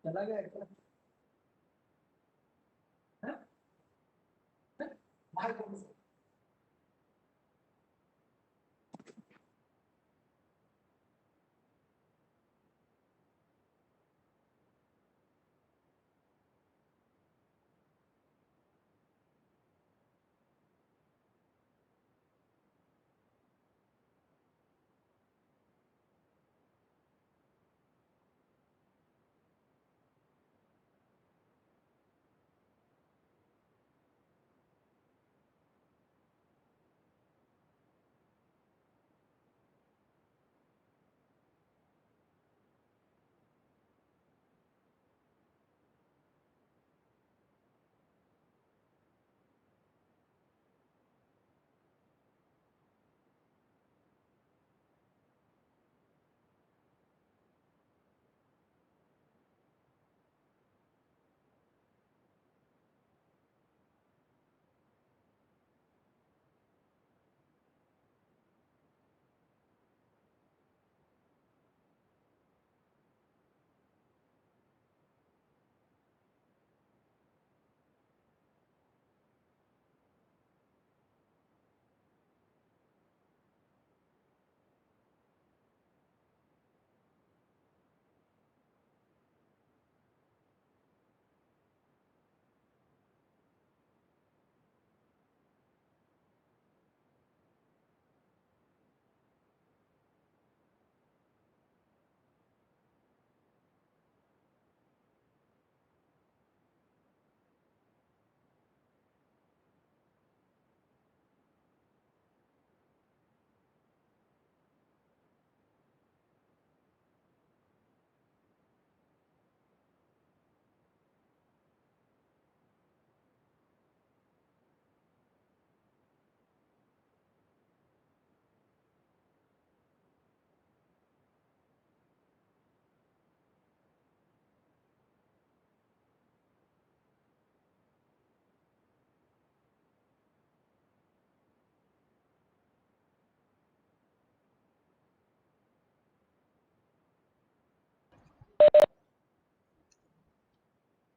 चला गया क्या? हाँ? बाहर कौन से?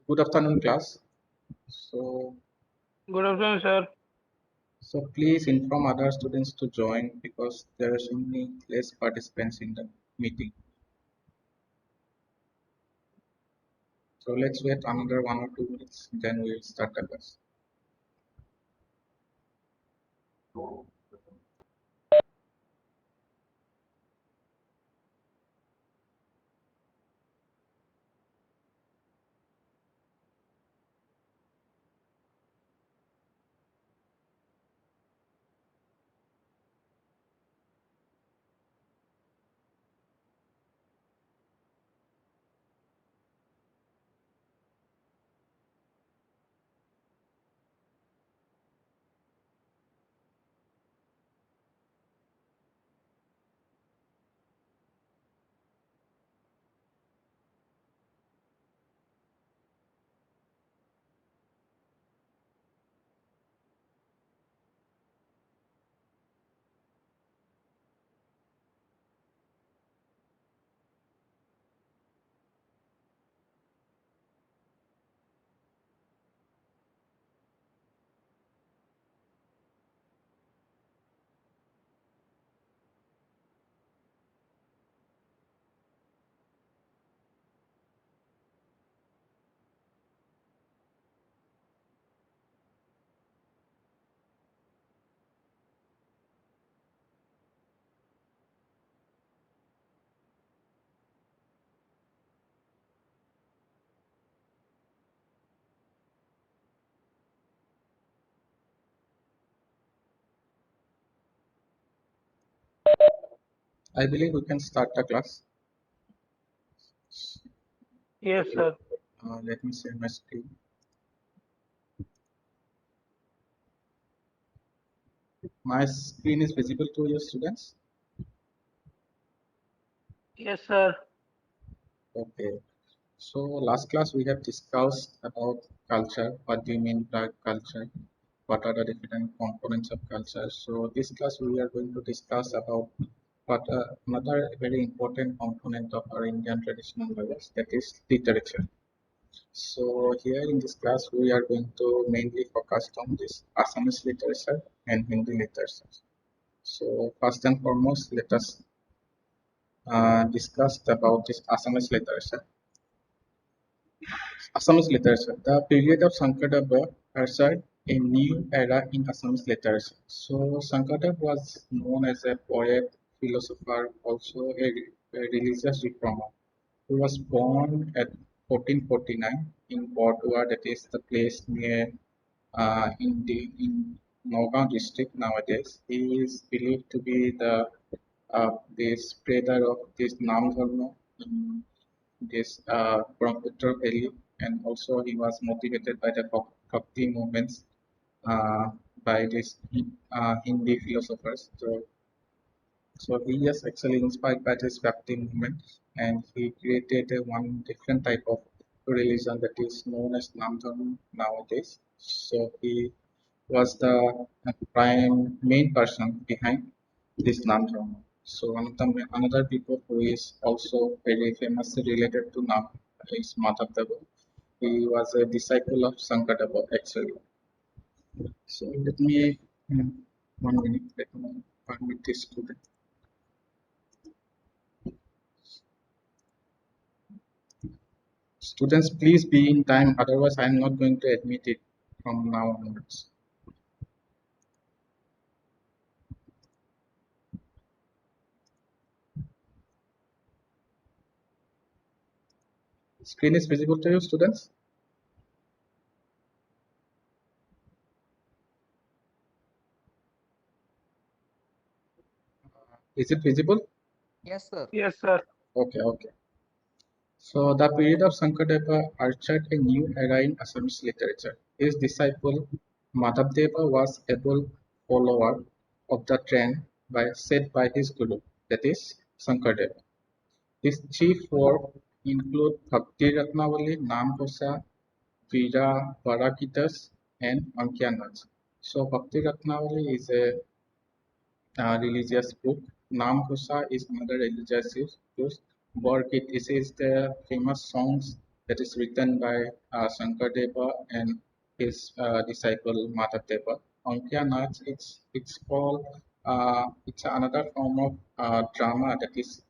Good afternoon, class. So, Good afternoon, sir. so please inform other students to join because there are so many less participants in the meeting. So let's wait another 1 or 2 minutes, then we will start the class. I believe we can start the class. Yes, Okay. sir. Let me share my screen. My screen is visible to you, students. Yes, sir. Okay. So last class we have discussed about culture. What do you mean by culture? What are the different components of culture? So this class we are going to discuss about what another very important component of our Indian traditional knowledge, that is literature. So here in this class we are going to mainly focus on this Assamese literature and Hindi literature. So first and foremost, let us discuss about this Assamese literature. Assamese literature. The period of Sankadeva ushered a new era in Assamese literature. So Sankadeva was known as a poet, philosopher, also a religious reformer. He was born at 1449 in Bordua, that is the place near in Nagaon district nowadays. He is believed to be the spreader of this Nam Dharma in this Brahmaputra Valley, and also he was motivated by the Bhakti movements uh, by these Hindi philosophers. So he is actually inspired by this Bhakti movement, and he created one different type of religion that is known as Nam Dharma nowadays. So he was the prime main person behind this Nam Dharma. So one of the another people who is also very famously related to Nam is Madhavdeva. He was a disciple of Sankadeva actually. So let me 1 minute. Let me permit this student. Students, please be in time. Otherwise, I am not going to admit it from now onwards. Screen is visible to you, students. Is it visible? Yes, sir. Yes, sir. Okay, okay. So the period of Sankadeva ushered a new era in Assamese literature. His disciple Madhavdeva was able follower of the trend set by his guru, that is Sankardeva. His chief work include Bhakti Ratnavali, Namkosa, Veera Varakitas, and Ankyanaj. So Bhakti Ratnavali is a religious book. Namkosa is another religious book. Borgit is the famous songs that is written by Shankardeva and his disciple Madhavdeva. Ankya Nach, it's called it's another form of drama that is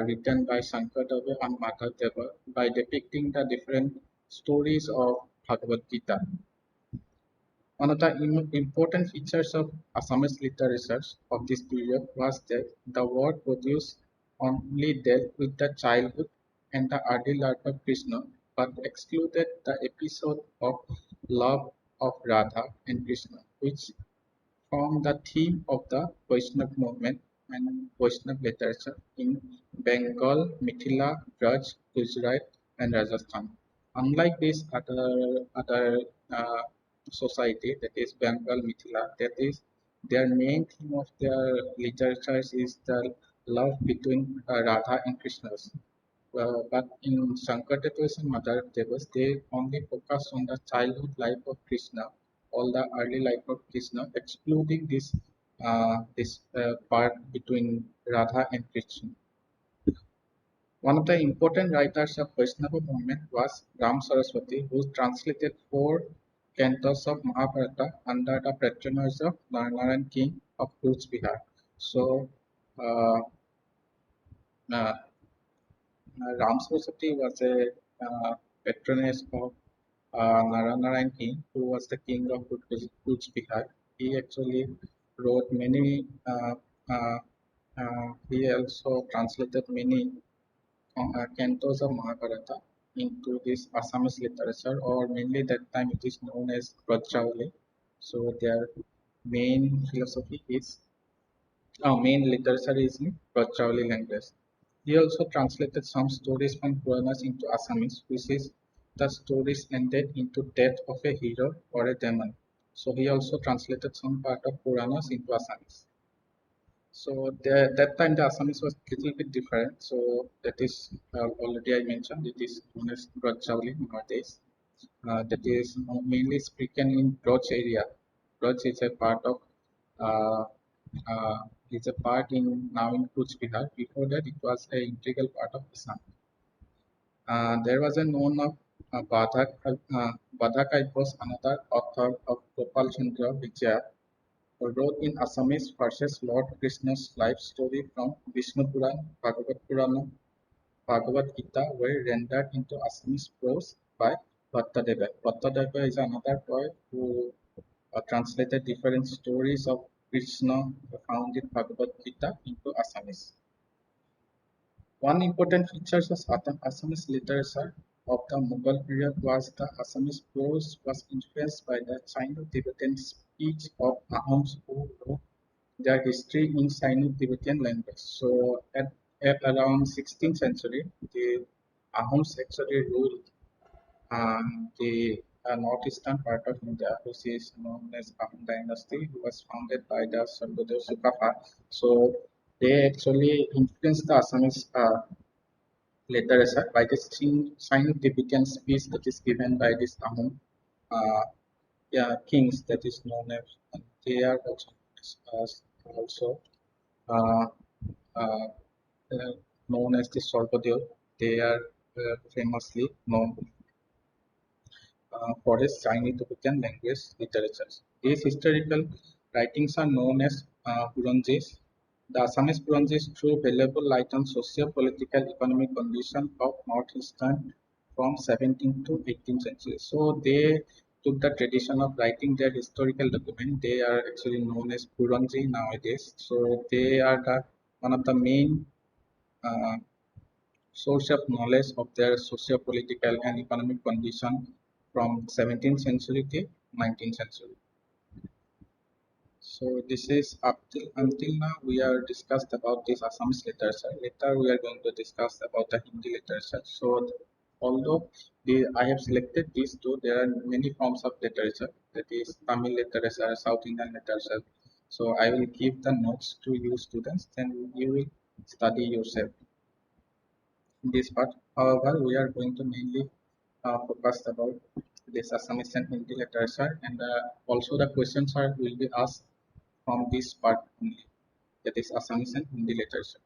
written by Shankardeva and Madhavdeva by depicting the different stories of Bhagavad Gita. One of the important features of Assamese literature of this period was that the work produced only dealt with the childhood and the early life of Krishna, but excluded the episode of love of Radha and Krishna, which form the theme of the Vaishnava movement and Vaishnava literature in Bengal, Mithila, Braj, Gujarat, and Rajasthan. Unlike this other uh, society, that is Bengal, Mithila, that is their main theme of their literature is the love between Radha and Krishna. But in Shankardeva's and Madhavdeva's, they only focus on the childhood life of Krishna, all the early life of Krishna, excluding this part between Radha and Krishna. One of the important writers of Vaishnava movement was Ram Saraswati, who translated 4 cantos of Mahabharata under the patronage of Naranayan king of Kuch Bihar. So, uh, uh, Ram Saraswati was a patronage of Naranayan king, who was the king of Kuch Bihar. He actually wrote many. He also translated many cantos of Mahabharata into this Assamese literature, or mainly that time it is known as Brajavali. So their main philosophy is Main literature is in Brajavali language. He also translated some stories from Puranas into Assamese, which is the stories ended into death of a hero or a demon. So he also translated some part of Puranas into Assamese. So that time the Assamese was a little bit different. So that is already I mentioned. It is known as Brajavali nowadays. That is mainly spoken in Braj area. Braj is a part of uh, uh, is a part in now in Kuch Bihar. Before that, it was an integral part of Assam. There was a known of Badhakai was another author of Gopal Chandra Vijaya, who wrote in Assamese verses Lord Krishna's life story from Vishnu Puran, Bhagavad Purana, Bhagavad Gita were rendered into Assamese prose by Bhattadeva. Bhattadeva is another poet who translated different stories of Krishna found in Bhagavad Gita into Assamese. One important feature of Assamese literature of the Mughal period was the Assamese prose was influenced by the Sino-Tibetan speech of Ahoms who wrote their history in Sino-Tibetan language. So at around 16th century, the Ahoms actually ruled the northeastern part of India, which is known as Ahom dynasty, who was founded by the Sargodha Sukafa. So they actually influenced the Assamese literature by the Sino-Tibetan speech that is given by this Ahom uh, yeah, kings that is known as, and they are also uh, uh, known as the Sargodha. They are famously known for his Chinese-Tibetan language literatures. These historical writings are known as Puranjis. The Assamese Puranjis threw valuable light on socio-political economic condition of northeastern from 17th to 18th century. So they took the tradition of writing their historical document. They are actually known as Puranji nowadays. So they are the one of the main uh, source of knowledge of their socio-political and economic condition from 17th century to 19th century. So this is up till until now we are discussed about this Assamese literature. Later we are going to discuss about the Hindi literature. So although I have selected these two, there are many forms of literature. That is Tamil literature, South Indian literature. So I will give the notes to you students, then you will study yourself in this part. However, we are going to mainly focus about this Assamese and Hindi literature, and also the questions are will be asked from this part only, that is Assamese and Hindi literature.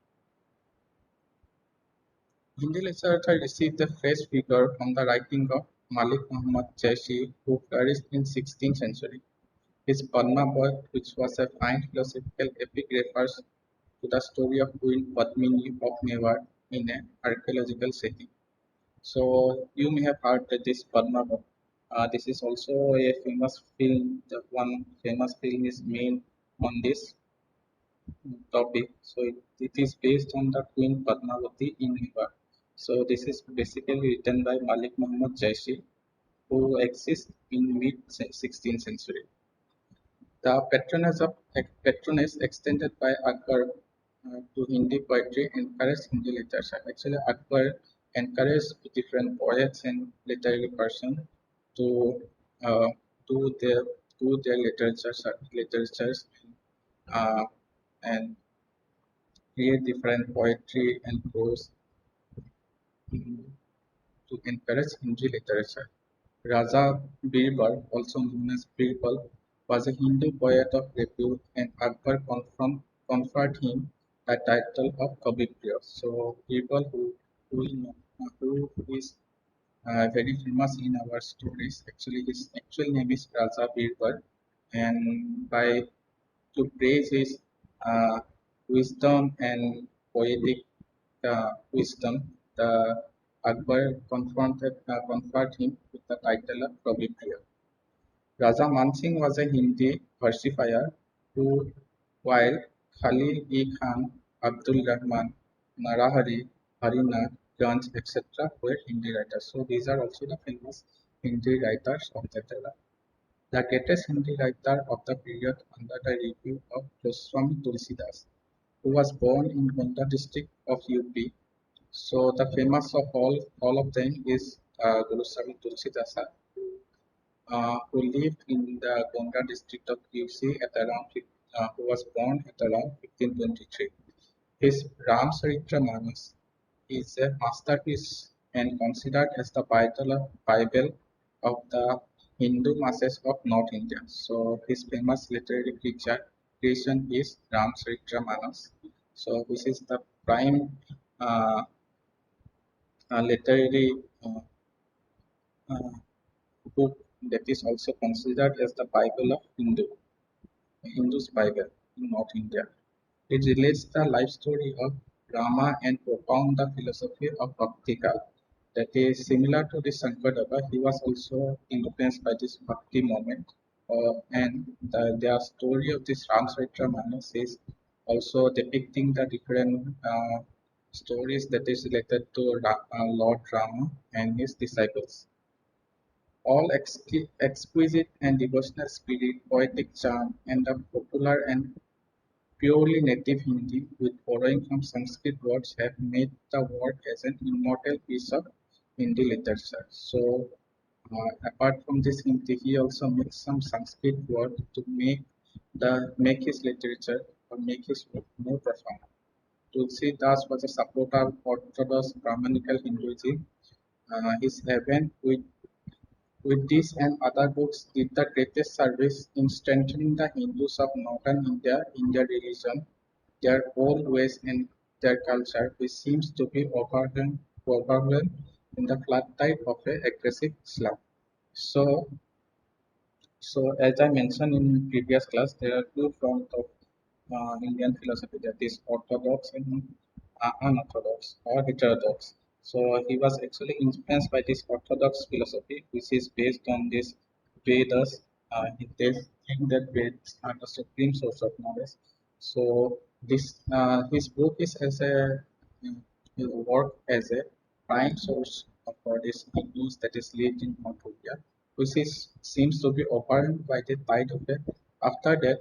Hindi literature received a fresh figure from the writing of Malik Muhammad Jaishi, who flourished in 16th century. His Padma Boy, which was a fine philosophical epic, refers to the story of Queen Padmini of Mewar in an archaeological setting. So you may have heard that this Padmavat. This is also a famous film. The one famous film is made on this topic. So it is based on the Queen Padmavati in Mewar. So this is basically written by Malik Muhammad Jaishi, who exists in mid 16th century. The patronage extended by Akbar to Hindi poetry encouraged Hindi literature. Actually, Akbar encouraged different poets and literary persons to uh, do their literatures uh, and create different poetry and prose mm, to encourage Hindi literature. Raja Birbal, also known as Birbal, was a Hindu poet of repute, and Akbar conferred him the title of Kavipriya. So Birbal, who is very famous in our stories, actually his actual name is Raja Birbal, and by to praise his uh, wisdom and poetic wisdom, the Akbar conferred him with the title of Kavipriya. Raja Mansingh was a Hindi versifier who, while Khalil-e-Khan, Abdul Rahman, Narahari, Harinath, Ganj, etc. were Hindi writers. So these are also the famous Hindi writers of that era. The greatest Hindi writer of the period under the review of Goswami Tulsidas. who was born in Gonda district of UP. So the famous of all of them is Guru Swami Tulsidasa, who lived in the Gonda district of UC at who was born at around 1523. His Ramcharitra Manas is a masterpiece and considered as the Bible of the Hindu masses of North India. So his famous literary creation is Ramcharitra Manas. So this is the prime uh, literary uh, book that is also considered as the Bible of Hindu's Bible in North India. It relates the life story of Rama and propound the philosophy of Bhaktika. That is similar to the Sankardeva. He was also influenced by this Bhakti movement. And the story of this Ramcharitra Manas is also depicting the different stories that is related to Lord Rama and his disciples. All exquisite and devotional spirit, poetic charm, and the popular and purely native Hindi with borrowing from Sanskrit words have made the work as an immortal piece of Hindi literature. So, apart from this Hindi, he also mixed some Sanskrit word to make his literature or make his work more profound. Tulsi Das was a supporter of Orthodox Brahmanical Hinduism. His heaven with this and other books did the greatest service in strengthening the Hindus of northern India in their religion, their old ways and their culture, which seems to be overwhelmed in the flood tide of a aggressive Islam. So, so as I mentioned in previous class, there are two forms of Indian philosophy, that is orthodox and unorthodox or heterodox. So he was actually influenced by this orthodox philosophy, which is based on this Vedas. They think that Vedas are the supreme source of knowledge. So this his book is as a work as a prime source for this news that is lived in North India, which is seems to be overwhelmed by the tide of it. After that,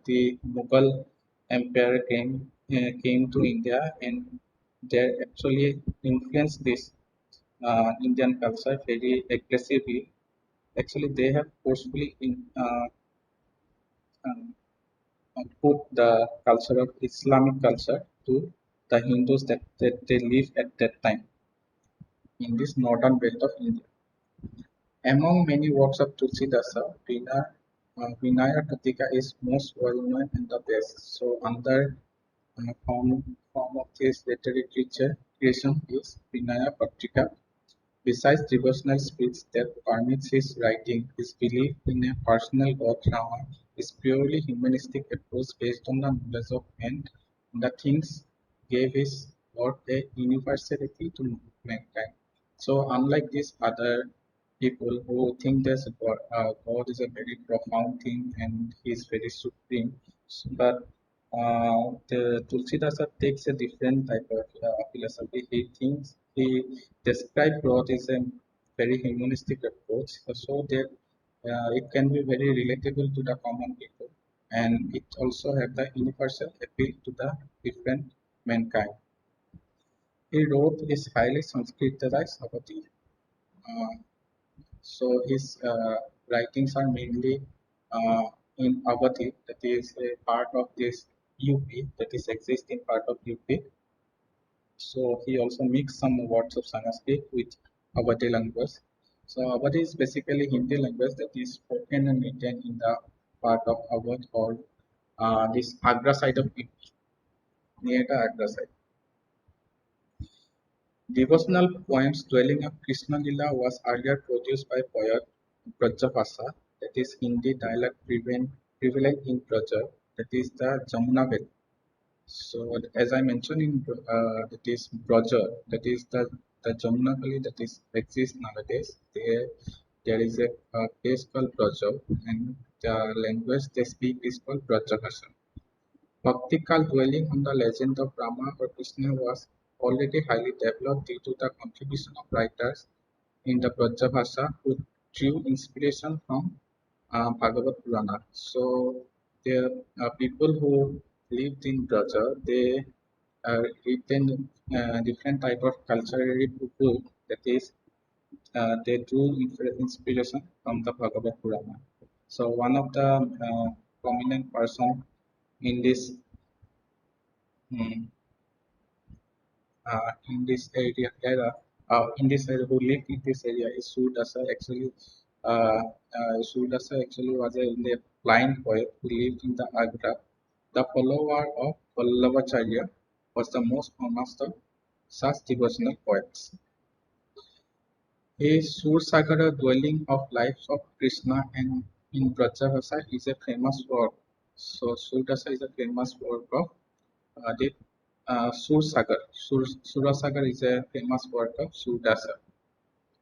the Mughal Empire came to India, and they actually influenced this Indian culture very aggressively. Actually, they have forcefully um, put the culture of Islamic culture to the Hindus that they live at that time in this northern belt of India. Among many works of Tulsidasa, Vinaya Katika is most well known and the best. So, another form of this literary creation is Vinaya Patrika. Besides devotional speech that permits his writing, his belief in a personal God Rama is purely humanistic approach based on the knowledge of man and the things gave his work a universality to mankind. So unlike these other people who think that God is a very profound thing and he is very supreme, but the Tulsidasa takes a different type of philosophy. He thinks he describes God as a very humanistic approach, so that it can be very relatable to the common people, and it also have the universal appeal to the different mankind. He wrote his highly Sanskritized Avadi. Uh, so his writings are mainly uh, in Awadhi, that is a part of this UP, that is existing part of UP. So he also mixed some words of Sanskrit with Awadhi language. So Awadhi is basically Hindi language that is spoken and written in the part of Awadh or this Agra side of it, near the Agra side. Devotional poems dwelling on Krishna Lila was earlier produced by poet Brajavasa, that is Hindi dialect prevalent in Braja, that is the Jamuna Valley. So as I mentioned in that is Braja, that is the Jamuna Valley that is exists nowadays. There is a place called Braja, and the language they speak is called Brajavasa. Bhaktikal dwelling on the legend of Rama or Krishna was already highly developed due to the contribution of writers in the Brajabhasha who drew inspiration from Bhagavad Purana. So there are people who lived in Braja, they written different type of cultural book, that is they drew inspiration from the Bhagavad Purana. So one of the prominent person in this mm, in this area who lived in this area is Sudasa. Actually, Sudasa actually was a blind poet who lived in the Agra. The follower of Vallavacharya was the most famous of such devotional poets. A Sursagara dwelling of lives of Krishna and in Brajavasa is a famous work. So Surdasa is a famous work of the Sursagar. Surasagar is a famous work of Surdasa.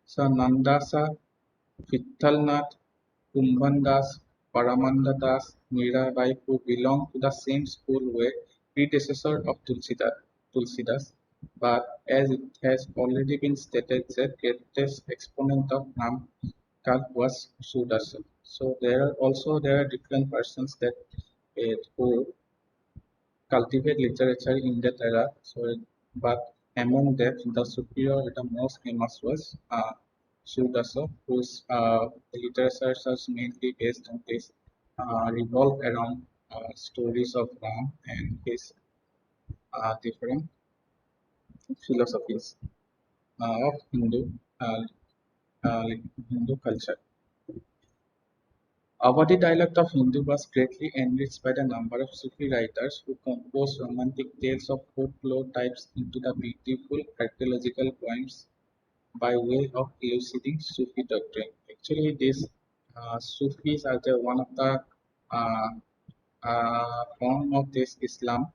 So Nandasa, Vittalnath, Kumbhandas, Paramananda Das, Mirabai, who belong to the same school were predecessor of Tulsidas, but as it has already been stated, the greatest exponent of Namkal was Sudasa. So there are different persons that who cultivate literature in that era. So, but among them, the superior, the most famous was Sudasa, whose literature is mainly based on this, revolve around stories of Ram and his different philosophies of uh, like Hindu culture. Awadhi dialect of Hindu was greatly enriched by the number of Sufi writers who composed romantic tales of folklore types into the beautiful archaeological poems by way of elucidating Sufi doctrine. Actually, these Sufis are one of the uh, form of this Islam,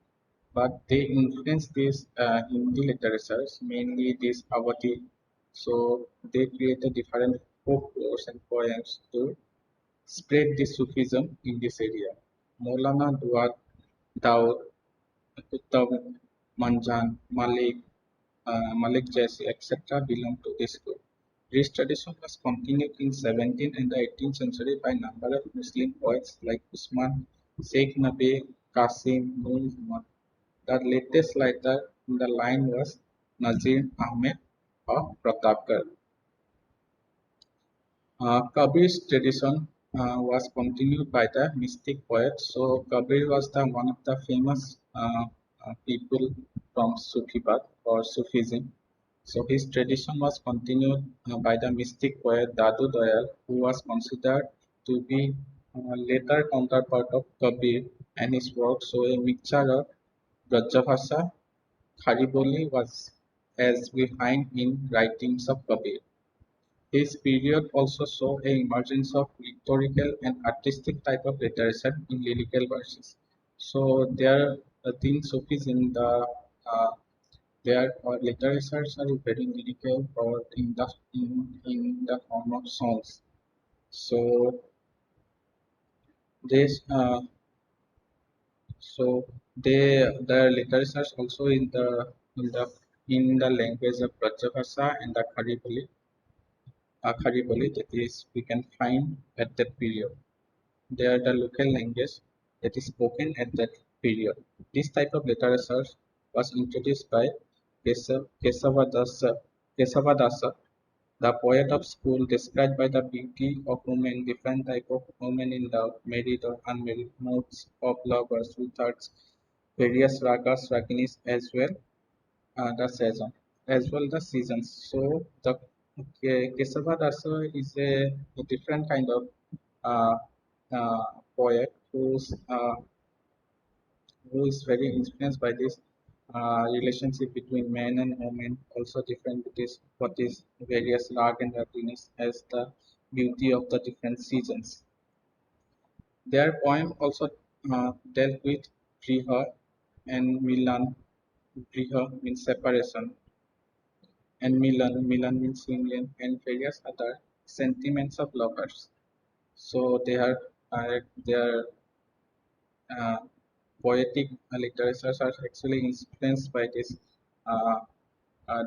but they influence these Hindi literatures, mainly this Awadhi. So they created different folklores and poems to spread this Sufism in this area. Maulana Duat Daud, Uttam Manjan, Malik Jaisi, etc. belong to this group. This tradition was continued in 17th and the 18th century by number of Muslim poets like Usman, Sheikh Nabi, Qasim, Nur Muhammad. The latest writer in the line was Nazir Ahmed of Pratapgarh. Kabir's tradition was continued by the mystic poets. So Kabir was the one of the famous people from Sufism or Sufism. So his tradition was continued by the mystic poet Dadu Dayal, who was considered to be later counterpart of Kabir and his work. So a mixture of Brajavasa, Khariboli was as behind in writings of Kabir. His period also saw an emergence of rhetorical and artistic type of literature in lyrical verses. So there, in Sufism, uh, their literatures are very lyrical or in the form of songs. So this so they their literatures also in the language of Brajavasa and the Khariboli that is we can find at that period. They are the local language that is spoken at that period. This type of literature was introduced by Kesavadasa, the poet of school, described by the beauty of women, different type of women in love, married or unmarried, moods of lovers, wizards, various ragas, raginis as well the season the seasons. So the Kesavadasa is a different kind of uh, poet who is very influenced by this relationship between man and woman. Also different with this what is various rag and raginis as the beauty of the different seasons. Their poem also dealt with Priha and Milan. Priha means separation and Milan means union, and various other sentiments of lovers. So their uh, poetic literatures are actually influenced by uh,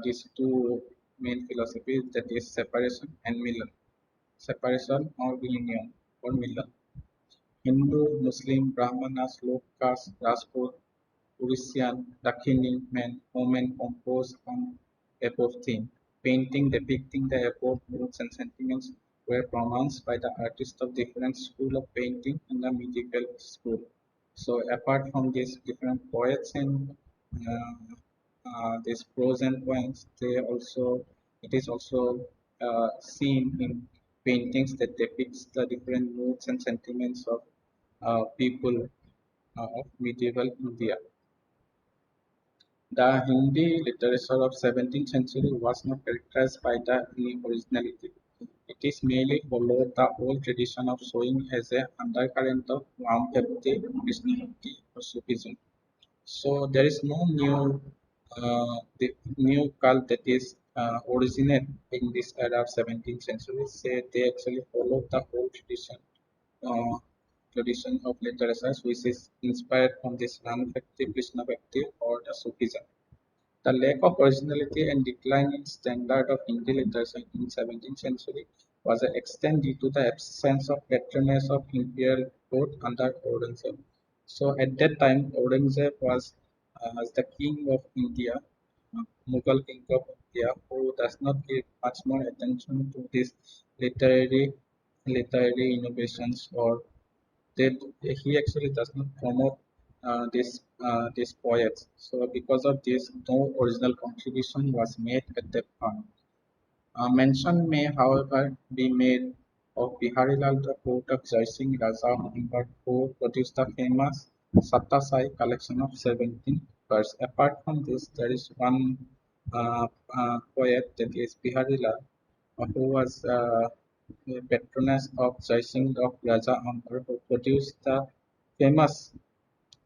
these two main philosophies, that is separation and Milan. Separation or union or Milan. Hindu, Muslim, Brahmanas, low caste, Rajput, Parisian, Dakhini men, women compose on above theme. Painting depicting the above moods and sentiments were pronounced by the artists of different school of painting in the medieval school. So apart from these different poets and these prose and poems, they also it is also seen in paintings that depicts the different moods and sentiments of people of medieval India. The Hindi literature of 17th century was not characterized by any originality. It is merely followed the old tradition of showing as a undercurrent of Ram Bhakti, Krishna Bhakti, or Sufism. So there is no the new cult that is originate in this era of 17th century. Say they actually follow the old uh, tradition of literature, which is inspired from this Ram Bhakti, Krishna Bhakti, or the Sufism. The lack of originality and decline in standard of Hindi literature in 17th century was an extent due to the absence of patronage of imperial court under Aurangzeb. So at that time, Aurangzeb was as the king of India, Mughal king of India, who does not give much more attention to these literary literary innovations or they he actually does not promote these poets. So because of this, no original contribution was made at that time. Mention may, however, be made of Biharilal, the poet of Jaisingh Raja Humber, who produced the famous Sattasai collection of 17 verse. Apart from this, there is one poet that is Biharilal, who was a patroness of Jaisingh of Raja Amber, who produced the famous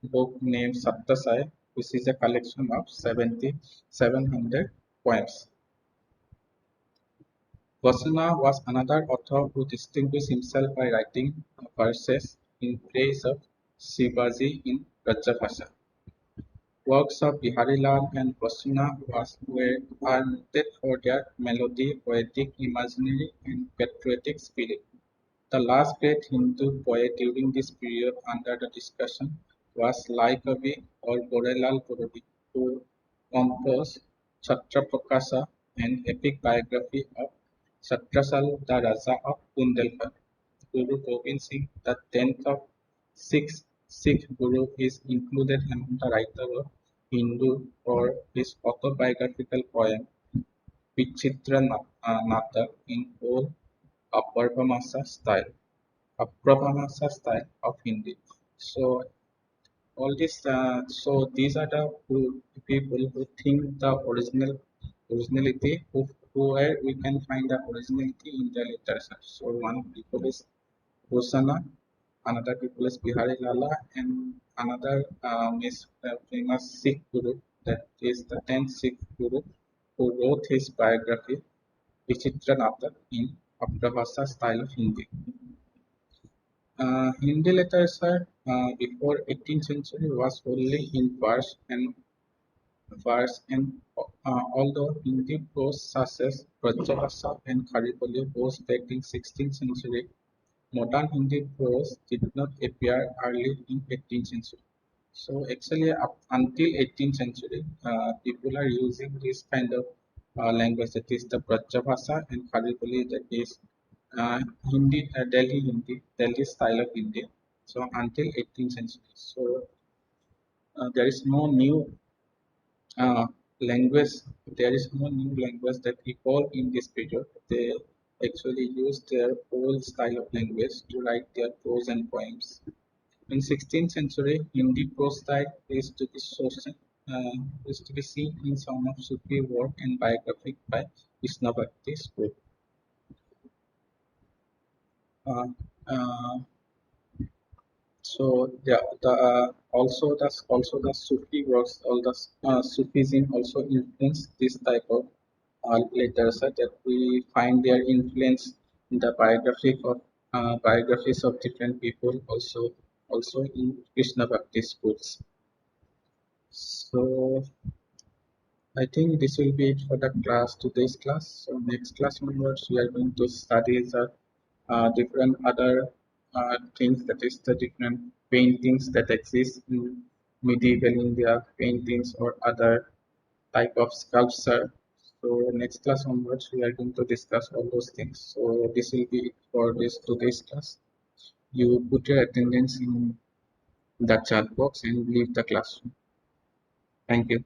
book named Saptasai, which is a collection of 700 poems. Vasuna was another author who distinguished himself by writing verses in praise of Shivaji in Rajabhasha. Works of Biharilal and Vasuna are noted for their melody, poetic, imaginary, and patriotic spirit. The last great Hindu poet during this period under the discussion was Lai Kavi or Borelal Purodi, who composed Chhatrapakasa, an epic biography of Chhatrasal, the Raja of Bundelkhand. Guru Gobind Singh, the 10th of six Sikh Guru, is included among the writers of Hindu for his autobiographical poem Vichitra Natak in old Apurvamasa style. Apurvamasa style of Hindi. So all this, so these are the people who think the originality, where we can find the originality in the literature. So one people is Rosana, another people is Bihari Lala, and another is famous Sikh Guru, that is the 10th Sikh Guru, who wrote his biography Vichitra Natak in Apurvamasa style of Hindi. Hindi literature before 18th century was only in verse and although Hindi prose such as Brajabhasha and Kharipali was back in 16th century, modern Hindi prose did not appear early in 18th century. So actually up until 18th century, people are using this kind of language, that is the Brajabhasha and Kharipali, that is Delhi style of Hindi. So until 18th century, so there is no new uh, language. There is no new language that evolved in this period. They actually use their old style of language to write their prose and poems. In 16th century, Hindi prose style is to be seen in some of Sufi work and biographic by Krishna Bhakti school. Uh, uh, So also the Sufi works, all the Sufism also influence this type of literature, that we find their influence in the biographies of different people, also in Krishna Bhakti schools. So I think this will be it for the class, today's class. So next class onwards we are going to study the different other things, that is the different paintings that exist in medieval India, paintings or other type of sculpture. So next class onwards, we are going to discuss all those things. So this will be for this today's class. You put your attendance in the chat box and leave the classroom. Thank you.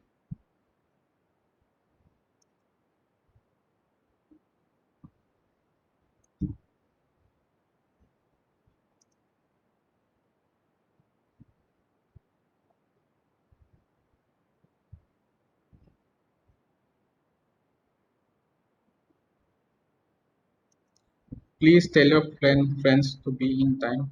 Please tell your friends to be in time.